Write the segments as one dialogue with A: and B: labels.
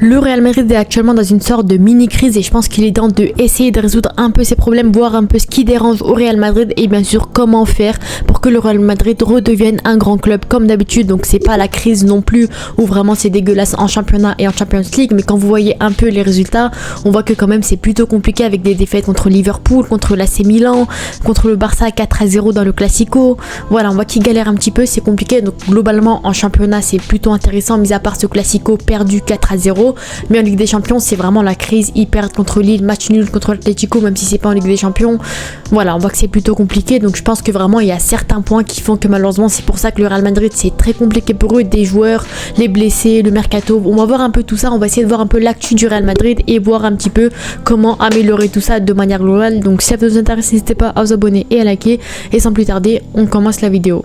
A: Le Real Madrid est actuellement dans une sorte de mini-crise et je pense qu'il est temps d'essayer de résoudre un peu ses problèmes, voir un peu ce qui dérange au Real Madrid et bien sûr comment faire pour que le Real Madrid redevienne un grand club comme d'habitude. Donc c'est pas la crise non plus où vraiment c'est dégueulasse en championnat et en Champions League, mais quand vous voyez un peu les résultats, on voit que quand même c'est plutôt compliqué avec des défaites contre Liverpool, contre l'AC Milan, contre le Barça 4-0 dans le Classico. Voilà, on voit qu'il galère un petit peu, c'est compliqué. Donc globalement en championnat c'est plutôt intéressant, mis à part ce Classico perdu 4-0. Mais en Ligue des Champions c'est vraiment la crise. Ils perdent contre Lille, match nul contre l'Atlético, même si c'est pas en Ligue des Champions. Voilà, on voit que c'est plutôt compliqué. Donc je pense que vraiment il y a certains points qui font que malheureusement c'est pour ça que le Real Madrid c'est très compliqué pour eux, des joueurs, les blessés, le mercato. On va voir un peu tout ça, on va essayer de voir un peu l'actu du Real Madrid et voir un petit peu comment améliorer tout ça de manière globale. Donc si ça vous intéresse, n'hésitez pas à vous abonner et à liker. Et sans plus tarder, on commence la vidéo.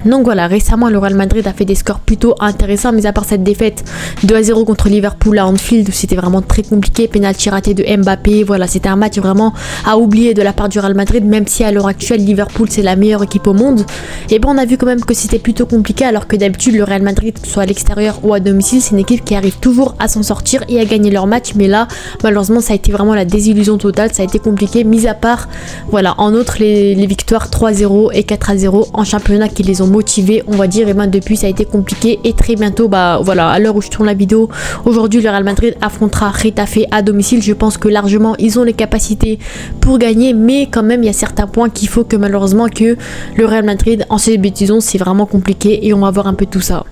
A: Donc voilà, récemment le Real Madrid a fait des scores plutôt intéressants, mais à part cette défaite 2-0 contre Liverpool à Anfield où c'était vraiment très compliqué, pénalty raté de Mbappé, voilà, c'était un match vraiment à oublier de la part du Real Madrid, même si à l'heure actuelle Liverpool c'est la meilleure équipe au monde. Et bon, on a vu quand même que c'était plutôt compliqué, alors que d'habitude le Real Madrid, que ce soit à l'extérieur ou à domicile, c'est une équipe qui arrive toujours à s'en sortir et à gagner leur match, mais là malheureusement ça a été vraiment la désillusion totale, ça a été compliqué, mis à part voilà, en outre les victoires 3-0 et 4-0 en championnat qui les ont motivé, on va dire, et ben depuis ça a été compliqué. Et très bientôt, bah voilà, à l'heure où je tourne la vidéo, aujourd'hui le Real Madrid affrontera Getafe à domicile. Je pense que largement ils ont les capacités pour gagner, mais quand même il y a certains points qu'il faut que malheureusement que le Real Madrid en ce début de saison c'est vraiment compliqué, et on va voir un peu tout ça.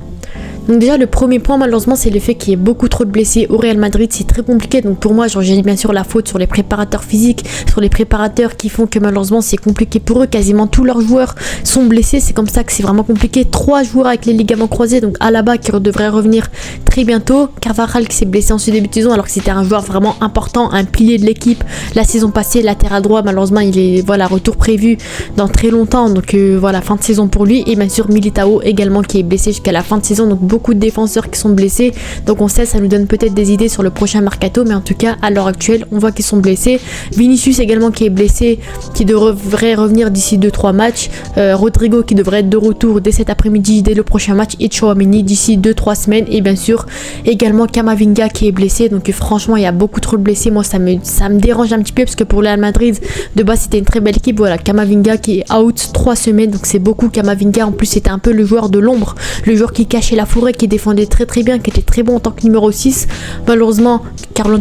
A: Donc déjà le premier point malheureusement c'est le fait qu'il y ait beaucoup trop de blessés au Real Madrid, c'est très compliqué. Donc pour moi j'ai bien sûr la faute sur les préparateurs physiques, sur les préparateurs qui font que malheureusement c'est compliqué pour eux. Quasiment tous leurs joueurs sont blessés, c'est comme ça que c'est vraiment compliqué. 3 joueurs avec les ligaments croisés, donc Alaba qui devrait revenir très bientôt, Carvajal qui s'est blessé en ce début de saison alors que c'était un joueur vraiment important, un pilier de l'équipe la saison passée, latéral droit, malheureusement il est voilà, retour prévu dans très longtemps, donc voilà, fin de saison pour lui. Et bien sûr Militao également qui est blessé jusqu'à la fin de saison, donc beaucoup de défenseurs qui sont blessés, donc on sait, ça nous donne peut-être des idées sur le prochain mercato, mais en tout cas à l'heure actuelle on voit qu'ils sont blessés. Vinicius également qui est blessé, qui devrait revenir d'ici 2-3 matchs, Rodrigo qui devrait être de retour dès cet après-midi, dès le prochain match, et Tchouaméni d'ici 2-3 semaines, et bien sûr également Camavinga qui est blessé. Donc franchement il y a beaucoup trop de blessés, moi ça me dérange un petit peu parce que pour le Real Madrid de base c'était une très belle équipe. Voilà, Camavinga qui est out 3 semaines, donc c'est beaucoup. Camavinga en plus c'était un peu le joueur de l'ombre, le joueur qui cachait la forêt, qui défendait très très bien, qui était très bon en tant que numéro 6. Malheureusement Carlo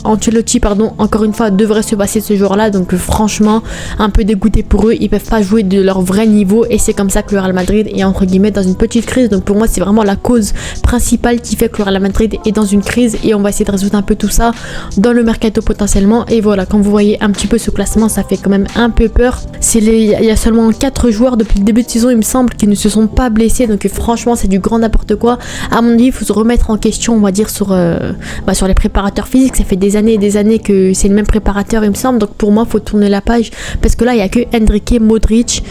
A: Ancelotti encore une fois devrait se passer de ce joueur là, donc franchement un peu dégoûté pour eux, ils peuvent pas jouer de leur vrai niveau et c'est comme ça que le Real Madrid est entre guillemets dans une petite crise. Donc pour moi c'est vraiment la cause principale qui fait que le Real Madrid est dans une crise, et on va essayer de résoudre un peu tout ça dans le mercato potentiellement. Et voilà, quand vous voyez un petit peu ce classement, ça fait quand même un peu peur. Il y a seulement 4 joueurs depuis le début de saison il me semble qui ne se sont pas blessés, donc franchement c'est du grand n'importe quoi. À mon avis il faut se remettre en question, on va dire, sur les préparateurs physiques. Ça fait des années et des années que c'est le même préparateur il me semble, donc pour moi il faut tourner la page parce que là il n'y a que Endrick, Modric,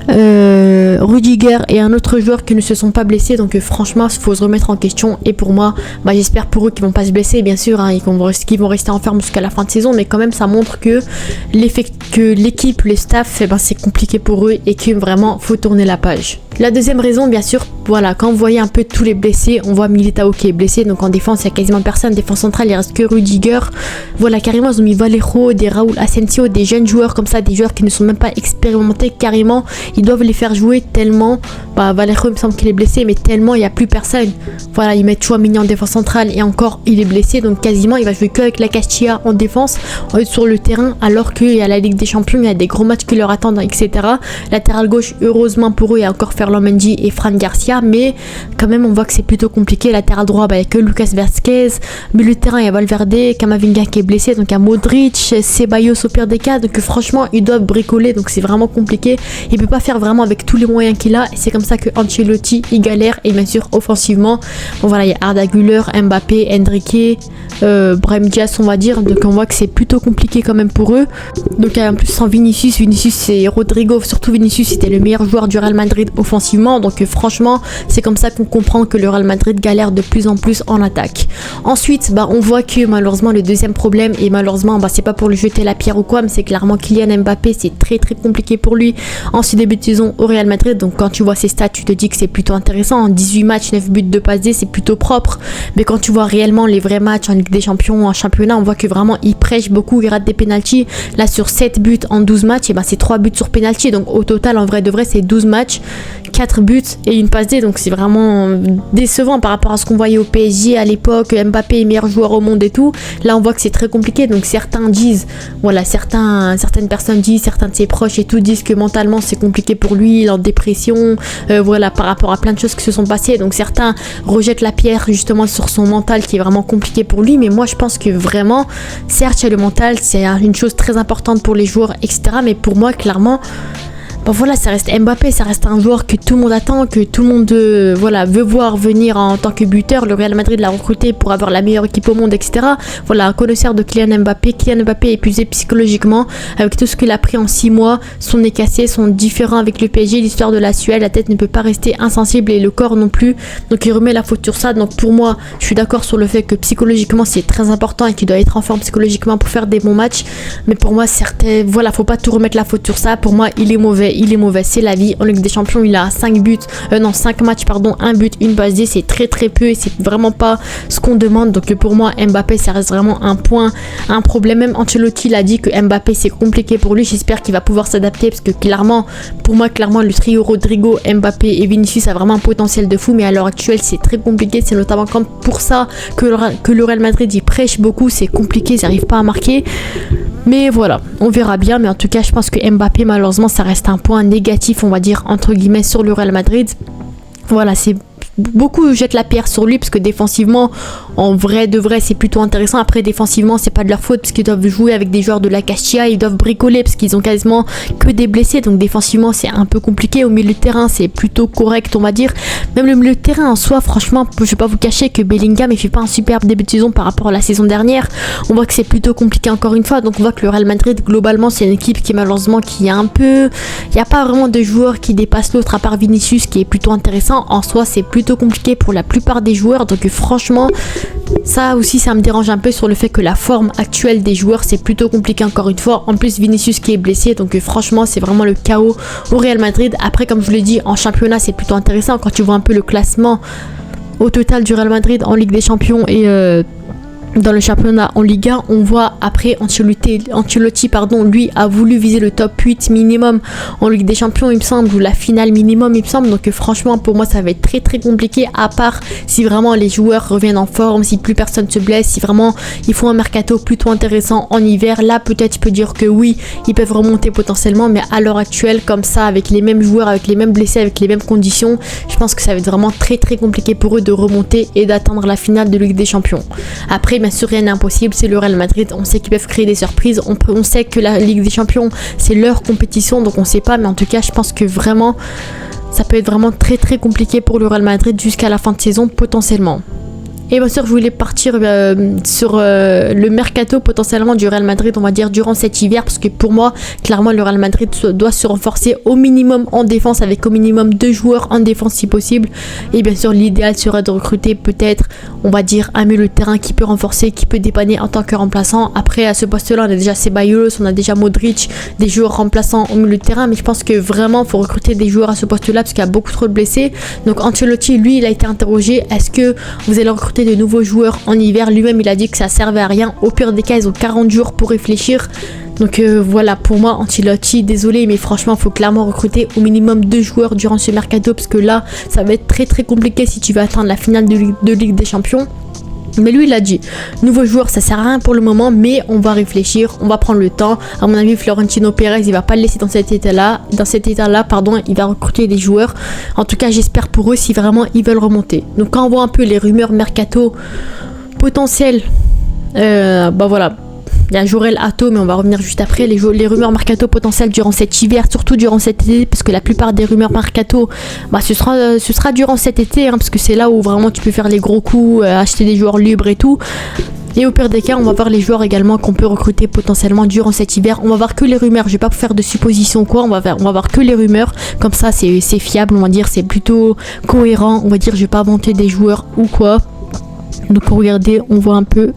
A: Rudiger et un autre joueur qui ne se sont pas blessés, donc franchement il faut se remettre en question. Et pour moi j'espère pour eux qu'ils vont pas se blesser, bien sûr hein, qu'ils vont rester en forme jusqu'à la fin de saison, mais quand même ça montre que l'équipe, les staffs, c'est compliqué pour eux et que vraiment faut tourner la page. La deuxième raison, bien sûr, voilà, quand vous voyez un peu tous les blessés, on voit Militao qui est blessé, donc en défense il y a quasiment personne. Défense centrale il reste que Rudiger, voilà, carrément ils ont mis Vallejo, des Raúl Asensio, des jeunes joueurs comme ça, des joueurs qui ne sont même pas expérimentés, carrément ils doivent les faire jouer tellement, Vallejo il me semble qu'il est blessé, mais tellement il n'y a plus personne. Voilà, ils mettent Tchouaméni en défense centrale et encore il est blessé, donc quasiment il va jouer que avec la Castilla en défense sur le terrain, alors qu'il y a la Ligue des Champions, il y a des gros matchs qui leur attendent, etc. Latéral gauche, heureusement pour eux, il y a encore Ferland Mendy et Fran Garcia, mais quand même on voit que c'est plutôt compliqué. Latéral droit, il n'y a que Lucas Vázquez, milieu de terrain il y a Valverde, Camavinga qui est blessé, donc il y a Modric, Ceballos au pire des cas, donc franchement ils doivent bricoler, donc c'est vraiment compliqué. Il peut pas faire vraiment avec tous les moyens qu'il a, et c'est comme ça que Ancelotti il galère. Et bien sûr offensivement, bon voilà, il y a Arda Güler, Mbappé, Endrick, Brahim Diaz on va dire, donc on voit que c'est plutôt compliqué quand même pour eux. Donc en plus sans Vinicius et Rodrigo, surtout Vinicius c'était le meilleur joueur du Real Madrid offensivement défensivement. Donc franchement, c'est comme ça qu'on comprend que le Real Madrid galère de plus en plus en attaque. Ensuite, on voit que malheureusement le deuxième problème, et malheureusement c'est pas pour lui jeter la pierre ou quoi, mais c'est clairement Kylian Mbappé, c'est très très compliqué pour lui en ce début de saison au Real Madrid. Donc quand tu vois ses stats, tu te dis que c'est plutôt intéressant. En 18 matchs, 9 buts, 2 passes D, c'est plutôt propre. Mais quand tu vois réellement les vrais matchs en Ligue des Champions, en championnat, on voit que vraiment il prêche beaucoup, il rate des pénaltys. Là sur 7 buts en 12 matchs, et c'est 3 buts sur pénalty. Donc au total, en vrai de vrai, c'est 12 matchs, 4 buts et une passe D. Donc c'est vraiment décevant par rapport à ce qu'on voyait au PSG à l'époque. Mbappé est meilleur joueur au monde et tout. Là on voit que c'est très compliqué. Donc certains disent, certaines personnes disent, certains de ses proches et tout disent que mentalement c'est compliqué pour lui, il est en dépression, par rapport à plein de choses qui se sont passées. Donc certains rejettent la pierre justement sur son mental qui est vraiment compliqué pour lui. Mais moi je pense que vraiment, certes le mental c'est une chose très importante pour les joueurs, etc. Mais pour moi clairement, ça reste Mbappé, ça reste un joueur que tout le monde attend, que tout le monde veut voir venir en tant que buteur. Le Real Madrid l'a recruté pour avoir la meilleure équipe au monde, etc. Un connaisseur de Kylian Mbappé. Kylian Mbappé est épuisé psychologiquement avec tout ce qu'il a pris en 6 mois. Son nez cassé, son différent avec le PSG, l'histoire de la Suède, la tête ne peut pas rester insensible et le corps non plus. Donc il remet la faute sur ça. Donc pour moi, je suis d'accord sur le fait que psychologiquement c'est très important et qu'il doit être en forme psychologiquement pour faire des bons matchs. Mais pour moi, faut pas tout remettre la faute sur ça. Pour moi, il est mauvais, c'est la vie. En Ligue des Champions, il a 5 matchs, 1 but, une passe D, c'est très très peu et c'est vraiment pas ce qu'on demande. Donc pour moi, Mbappé, ça reste vraiment un problème. Même Ancelotti l'a dit que Mbappé, c'est compliqué pour lui. J'espère qu'il va pouvoir s'adapter parce que pour moi, le trio Rodrigo, Mbappé et Vinicius a vraiment un potentiel de fou, mais à l'heure actuelle, c'est très compliqué. C'est notamment comme pour ça que le Real Madrid, il prêche beaucoup. C'est compliqué, ils n'arrivent pas à marquer. Mais voilà, on verra bien. Mais en tout cas, je pense que Mbappé, malheureusement, ça reste un point négatif, on va dire, entre guillemets, sur le Real Madrid. C'est beaucoup jettent la pierre sur lui parce que défensivement, en vrai de vrai, c'est plutôt intéressant. Après, défensivement, c'est pas de leur faute parce qu'ils doivent jouer avec des joueurs de la Castilla, ils doivent bricoler parce qu'ils ont quasiment que des blessés. Donc défensivement, c'est un peu compliqué. Au milieu de terrain, c'est plutôt correct, on va dire. Même le milieu de terrain en soi, franchement, je vais pas vous cacher que Bellingham, il fait pas un superbe début de saison par rapport à la saison dernière. On voit que c'est plutôt compliqué encore une fois. Donc on voit que le Real Madrid, globalement, c'est une équipe qui malheureusement qui est un peu, il y a pas vraiment de joueurs qui dépassent l'autre à part Vinicius qui est plutôt intéressant. En soi, c'est plutôt compliqué pour la plupart des joueurs. Donc franchement, ça aussi, ça me dérange un peu sur le fait que la forme actuelle des joueurs, c'est plutôt compliqué encore une fois. En plus, Vinicius qui est blessé. Donc franchement, c'est vraiment le chaos au Real Madrid. Après, comme je vous l'ai dit, en championnat, c'est plutôt intéressant quand tu vois un peu le classement au total du Real Madrid en Ligue des Champions et dans le championnat en Ligue 1, on voit après Ancelotti, lui a voulu viser le top 8 minimum en Ligue des Champions, il me semble, ou la finale minimum, il me semble. Donc franchement, pour moi, ça va être très très compliqué, à part si vraiment les joueurs reviennent en forme, si plus personne se blesse, si vraiment il faut un mercato plutôt intéressant en hiver. Là, peut-être, je peux dire que oui, ils peuvent remonter potentiellement, mais à l'heure actuelle, comme ça, avec les mêmes joueurs, avec les mêmes blessés, avec les mêmes conditions, je pense que ça va être vraiment très très compliqué pour eux de remonter et d'atteindre la finale de Ligue des Champions. Après, bien sûr, rien n'est impossible, c'est le Real Madrid, on sait qu'ils peuvent créer des surprises, on sait que la Ligue des Champions c'est leur compétition, donc on sait pas, mais en tout cas je pense que vraiment ça peut être vraiment très très compliqué pour le Real Madrid jusqu'à la fin de saison potentiellement. Et bien sûr, je voulais partir sur le mercato potentiellement du Real Madrid, on va dire, durant cet hiver, parce que pour moi, clairement, le Real Madrid doit se renforcer au minimum en défense, avec au minimum 2 joueurs en défense si possible. Et bien sûr, l'idéal serait de recruter peut-être, on va dire, un milieu de terrain qui peut renforcer, qui peut dépanner en tant que remplaçant. Après, à ce poste-là, on a déjà Ceballos, on a déjà Modric, des joueurs remplaçants au milieu de terrain, mais je pense que vraiment, il faut recruter des joueurs à ce poste-là, parce qu'il y a beaucoup trop de blessés. Donc Ancelotti, lui, il a été interrogé, est-ce que vous allez recruter de nouveaux joueurs en hiver? Lui-même, il a dit que ça servait à rien. Au pire des cas, ils ont 40 jours pour réfléchir. Donc voilà, pour moi, Ancelotti, désolé, mais franchement, il faut clairement recruter au minimum 2 joueurs durant ce mercato, parce que là, ça va être très très compliqué si tu veux atteindre la finale de Ligue des Champions. Mais lui, il a dit, nouveau joueur, ça sert à rien pour le moment, mais on va réfléchir, on va prendre le temps. À mon avis, Florentino Pérez, il va pas le laisser dans cet état-là, il va recruter des joueurs. En tout cas, j'espère pour eux si vraiment ils veulent remonter. Donc quand on voit un peu les rumeurs mercato potentielles, voilà. Il y a Jorel Hato, mais on va revenir juste après. Les rumeurs mercato potentielles durant cet hiver, surtout durant cet été, parce que la plupart des rumeurs mercato, ce sera durant cet été, parce que c'est là où vraiment tu peux faire les gros coups, acheter des joueurs libres et tout. Et au pire des cas, on va voir les joueurs également qu'on peut recruter potentiellement durant cet hiver. On va voir que les rumeurs, je vais pas faire de suppositions ou quoi, on va voir que les rumeurs, comme ça c'est fiable, on va dire, c'est plutôt cohérent, on va dire, je vais pas inventer des joueurs ou quoi. Donc regardez, on voit un peu.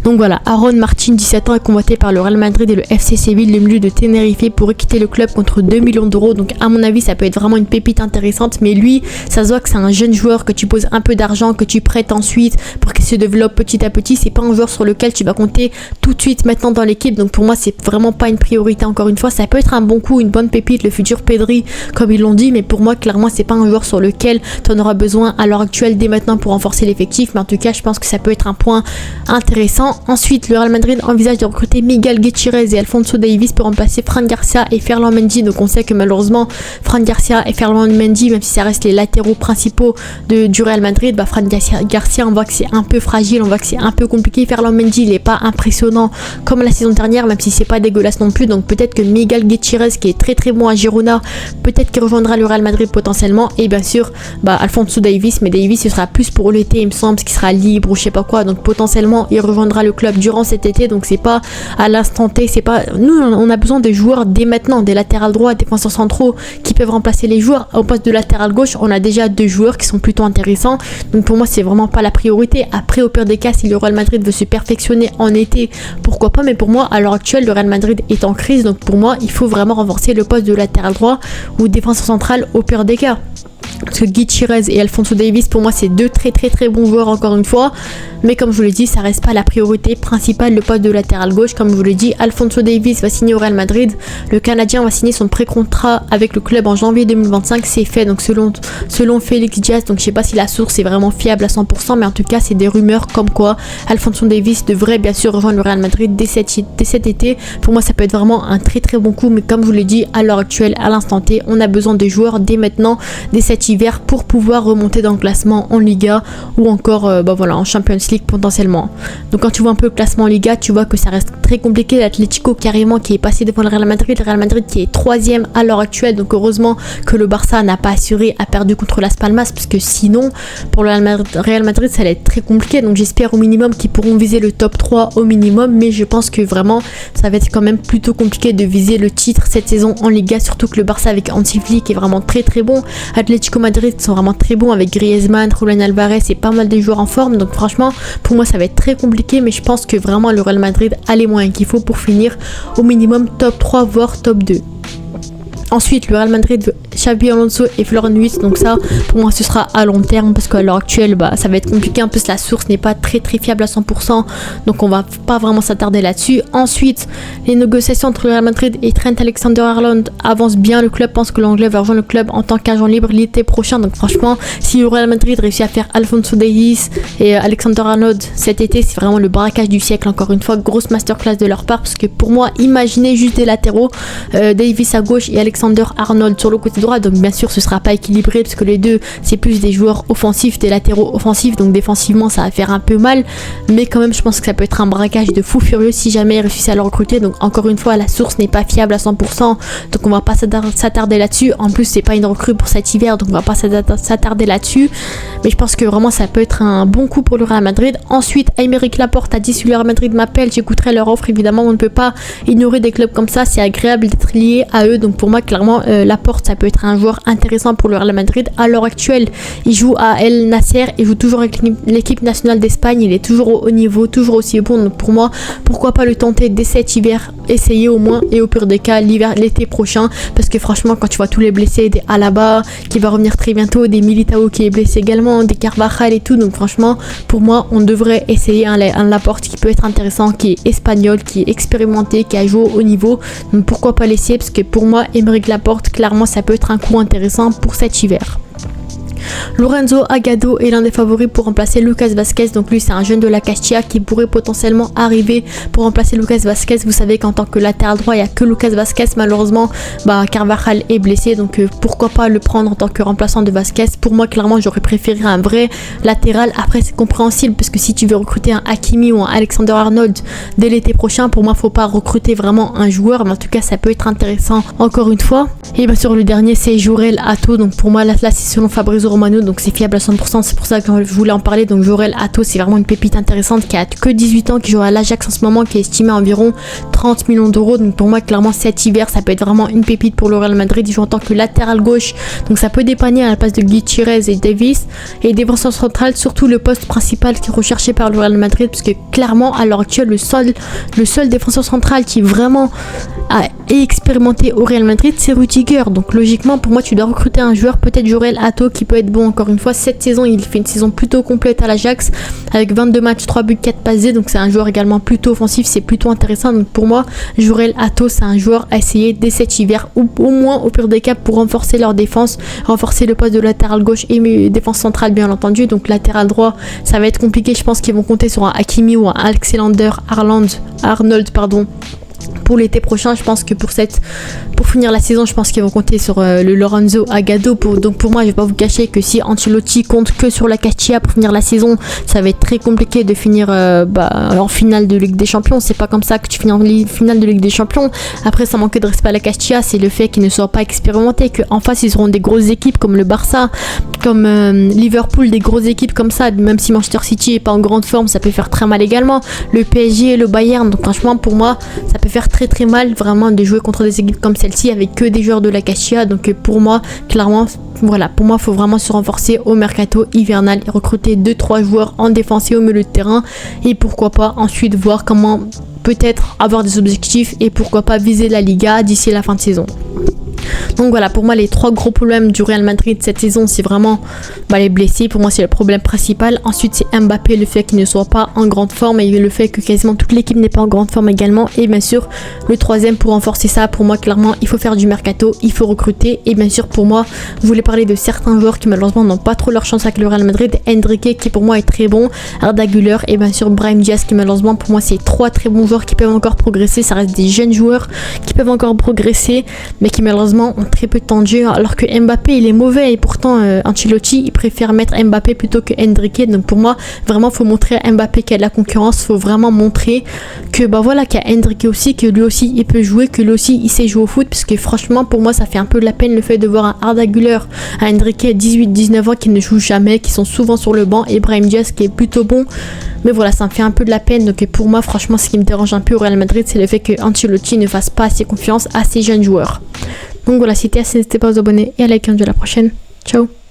A: Donc voilà, Aaron Martin, 17 ans, est convoité par le Real Madrid et le FC Séville, le milieu de Tenerife, pour quitter le club contre 2 millions d'euros. Donc à mon avis, ça peut être vraiment une pépite intéressante. Mais lui, ça se voit que c'est un jeune joueur que tu poses un peu d'argent, que tu prêtes ensuite pour qu'il se développe petit à petit. C'est pas un joueur sur lequel tu vas compter tout de suite maintenant dans l'équipe. Donc pour moi, c'est vraiment pas une priorité. Encore une fois, ça peut être un bon coup, une bonne pépite, le futur Pedri, comme ils l'ont dit. Mais pour moi, clairement, c'est pas un joueur sur lequel tu en auras besoin à l'heure actuelle dès maintenant pour renforcer l'effectif. Mais en tout cas, je pense que ça peut être un point intéressant. Ensuite, le Real Madrid envisage de recruter Miguel Gutiérrez et Alphonso Davies pour remplacer Fran Garcia et Ferland Mendy. Donc on sait que malheureusement Fran Garcia et Ferland Mendy, même si ça reste les latéraux principaux du Real Madrid, Fran Garcia, on voit que c'est un peu fragile, on voit que c'est un peu compliqué. Ferland Mendy, il n'est pas impressionnant comme la saison dernière, même si c'est pas dégueulasse non plus. Donc peut-être que Miguel Gutiérrez, qui est très très bon à Girona, peut-être qu'il rejoindra le Real Madrid potentiellement. Et bien sûr Alphonso Davies, mais Davies ce sera plus pour l'été, il me semble, parce qu'il sera libre ou je sais pas quoi. Donc potentiellement il rejoindra le club durant cet été, donc c'est pas à l'instant T, c'est pas, nous on a besoin des joueurs dès maintenant, des latérales droits, des défenseurs centraux qui peuvent remplacer les joueurs. Au poste de latéral gauche, on a déjà 2 joueurs qui sont plutôt intéressants, donc pour moi c'est vraiment pas la priorité. Après, au pire des cas, si le Real Madrid veut se perfectionner en été, pourquoi pas, mais pour moi à l'heure actuelle le Real Madrid est en crise, donc pour moi il faut vraiment renforcer le poste de latéral droit ou défenseur central au pire des cas. Parce que Gutiérrez et Alphonso Davies, pour moi c'est 2 très très très bons joueurs encore une fois, mais comme je vous l'ai dit, ça reste pas la priorité principale, le poste de latéral gauche. Comme je vous l'ai dit, Alphonso Davies va signer au Real Madrid, le Canadien va signer son pré-contrat avec le club en janvier 2025, c'est fait, donc selon Félix Diaz. Donc je sais pas si la source est vraiment fiable à 100%, mais en tout cas c'est des rumeurs comme quoi Alphonso Davies devrait bien sûr rejoindre le Real Madrid dès cet été. Pour moi ça peut être vraiment un très très bon coup, mais comme je vous l'ai dit, à l'heure actuelle, à l'instant T, on a besoin de joueurs dès maintenant, dès cet hiver, pour pouvoir remonter dans le classement en Liga ou encore en Champions League potentiellement. Donc quand tu vois un peu le classement en Liga, tu vois que ça reste très compliqué. L'Atlético carrément qui est passé devant le Real Madrid qui est 3e à l'heure actuelle, donc heureusement que le Barça n'a pas assuré, a perdu contre Las Palmas, parce que sinon pour le Real Madrid ça allait être très compliqué. Donc j'espère au minimum qu'ils pourront viser le top 3 au minimum, mais je pense que vraiment ça va être quand même plutôt compliqué de viser le titre cette saison en Liga, surtout que le Barça avec Hansi Flick est vraiment très très bon. Atlético Madrid sont vraiment très bons avec Griezmann, Julián Álvarez et pas mal de joueurs en forme, donc franchement pour moi ça va être très compliqué, mais je pense que vraiment le Real Madrid a les moyens qu'il faut pour finir au minimum top 3 voire top 2. Ensuite, le Real Madrid veut Xabi Alonso et Florian Wirtz, donc ça pour moi ce sera à long terme, parce qu'à l'heure actuelle ça va être compliqué. En plus la source n'est pas très très fiable à 100%, donc on va pas vraiment s'attarder là-dessus. Ensuite, les négociations entre le Real Madrid et Trent Alexander-Arnold avancent bien. Le club pense que l'anglais va rejoindre le club en tant qu'agent libre l'été prochain, donc franchement si le Real Madrid réussit à faire Alphonso Davies et Alexander-Arnold cet été, c'est vraiment le braquage du siècle. Encore une fois, grosse masterclass de leur part, parce que pour moi, imaginez juste des latéraux, Davies à gauche et Alexander-Arnold sur le côté droit. Donc bien sûr ce sera pas équilibré, parce que les deux c'est plus des joueurs offensifs, des latéraux offensifs, donc défensivement ça va faire un peu mal, mais quand même je pense que ça peut être un braquage de fou furieux si jamais ils réussissent à le recruter. Donc encore une fois, la source n'est pas fiable à 100%, donc on va pas s'attarder là-dessus. En plus c'est pas une recrue pour cet hiver, donc on va pas s'attarder là-dessus, mais je pense que vraiment ça peut être un bon coup pour le Real Madrid. Ensuite, Aymeric Laporte a dit: si le Real Madrid m'appelle, j'écouterai leur offre. Évidemment on ne peut pas ignorer des clubs comme ça, c'est agréable d'être lié à eux, donc pour moi clairement Laporte ça peut être un joueur intéressant pour le Real Madrid. À l'heure actuelle il joue à El Nasser, il joue toujours avec l'équipe nationale d'Espagne, il est toujours au haut niveau, toujours aussi bon, donc pour moi pourquoi pas le tenter dès cet hiver, essayer au moins, et au pire des cas l'été prochain, parce que franchement quand tu vois tous les blessés, des Alaba qui va revenir très bientôt, des Militao qui est blessé également, des Carvajal et tout, donc franchement pour moi on devrait essayer un Laporte qui peut être intéressant, qui est espagnol, qui est expérimenté, qui a joué au niveau, donc pourquoi pas l'essayer, parce que pour moi Aymeric Laporte clairement ça peut être un coup intéressant pour cet hiver. Lorenzo Agado est l'un des favoris pour remplacer Lucas Vázquez. Donc lui c'est un jeune de la Castilla qui pourrait potentiellement arriver pour remplacer Lucas Vázquez. Vous savez qu'en tant que latéral droit il n'y a que Lucas Vázquez, malheureusement Carvajal est blessé, donc pourquoi pas le prendre en tant que remplaçant de Vázquez. Pour moi clairement j'aurais préféré un vrai latéral. Après c'est compréhensible parce que si tu veux recruter un Hakimi ou un Alexander-Arnold dès l'été prochain, pour moi faut pas recruter vraiment un joueur, mais en tout cas ça peut être intéressant encore une fois. Et bien sûr le dernier c'est Jurel Hato, donc pour moi là c'est selon Fabrizio Romano Romano, donc c'est fiable à 100%, c'est pour ça que je voulais en parler. Donc Jorel Hato, c'est vraiment une pépite intéressante qui a que 18 ans, qui joue à l'Ajax en ce moment, qui est estimé à environ 30 millions d'euros. Donc pour moi, clairement, cet hiver, ça peut être vraiment une pépite pour le Real Madrid. Il joue en tant que latéral gauche, donc ça peut dépanner à la place de Gutiérrez et Davis. Et défenseur central, surtout le poste principal qui est recherché par le Real Madrid, parce que clairement, à l'heure actuelle, le seul défenseur central qui vraiment a expérimenté au Real Madrid, c'est Rudiger. Donc logiquement, pour moi, tu dois recruter un joueur, peut-être Jorel Hato, qui peut être bon. Encore une fois, cette saison, il fait une saison plutôt complète à l'Ajax, avec 22 matchs, 3 buts, 4 passes D. Donc c'est un joueur également plutôt offensif, c'est plutôt intéressant. Donc pour moi, Jorel Hato, c'est un joueur à essayer dès cet hiver, ou au moins au pire des cas, pour renforcer leur défense, renforcer le poste de latéral gauche et défense centrale, bien entendu. Donc latéral droit, ça va être compliqué. Je pense qu'ils vont compter sur un Hakimi ou un Alexander-Arnold, pour l'été prochain. Je pense que pour finir la saison, je pense qu'ils vont compter sur le Lorenzo Agado. Donc pour moi, je vais pas vous cacher que si Ancelotti compte que sur la Castilla pour finir la saison, ça va être très compliqué de finir en finale de Ligue des Champions. C'est pas comme ça que tu finis en finale de Ligue des Champions. Après, ça manque de respect à la Castilla, c'est le fait qu'ils ne soient pas expérimentés, qu'en face ils auront des grosses équipes comme le Barça, comme Liverpool, des grosses équipes comme ça. Même si Manchester City est pas en grande forme, ça peut faire très mal également. Le PSG, le Bayern. Donc franchement, pour moi, ça peut faire très très mal vraiment de jouer contre des équipes comme celle-ci avec que des joueurs de la Castilla. Donc pour moi, clairement, voilà, pour moi, il faut vraiment se renforcer au mercato hivernal et recruter 2-3 joueurs en défense et au milieu de terrain, et pourquoi pas ensuite voir comment peut-être avoir des objectifs et pourquoi pas viser la Liga d'ici la fin de saison. Donc voilà, pour moi, les 3 gros problèmes du Real Madrid cette saison, c'est vraiment les blessés. Pour moi, c'est le problème principal. Ensuite, c'est Mbappé, le fait qu'il ne soit pas en grande forme, et le fait que quasiment toute l'équipe n'est pas en grande forme également. Et bien sûr, le troisième, pour renforcer ça, pour moi, clairement, il faut faire du mercato, il faut recruter. Et bien sûr, pour moi, je voulais parler de certains joueurs qui malheureusement n'ont pas trop leur chance avec le Real Madrid. Enrique, qui pour moi est très bon, Arda Güler, et bien sûr Brahim Diaz, qui malheureusement pour moi, c'est 3 très bons joueurs qui peuvent encore progresser. Ça reste des jeunes joueurs qui peuvent encore progresser, mais qui malheureusement ont très peu de temps de jeu, alors que Mbappé il est mauvais, et pourtant Ancelotti il préfère mettre Mbappé plutôt que Enrique. Donc pour moi, vraiment, faut montrer à Mbappé qu'il y a de la concurrence, faut vraiment montrer que qu'il y a Enrique aussi, que lui aussi il peut jouer, que lui aussi il sait jouer au foot, parce que franchement pour moi ça fait un peu de la peine le fait de voir un Arda Güler, un Enrique 18-19 ans qui ne joue jamais, qui sont souvent sur le banc, et Brahim Diaz qui est plutôt bon, mais voilà, ça me fait un peu de la peine. Donc pour moi, franchement, ce qui me dérange un peu au Real Madrid, c'est le fait que Ancelotti ne fasse pas assez confiance à ses jeunes joueurs. Donc voilà, c'était assez, n'hésitez pas à vous abonner et à liker. À la prochaine. Ciao.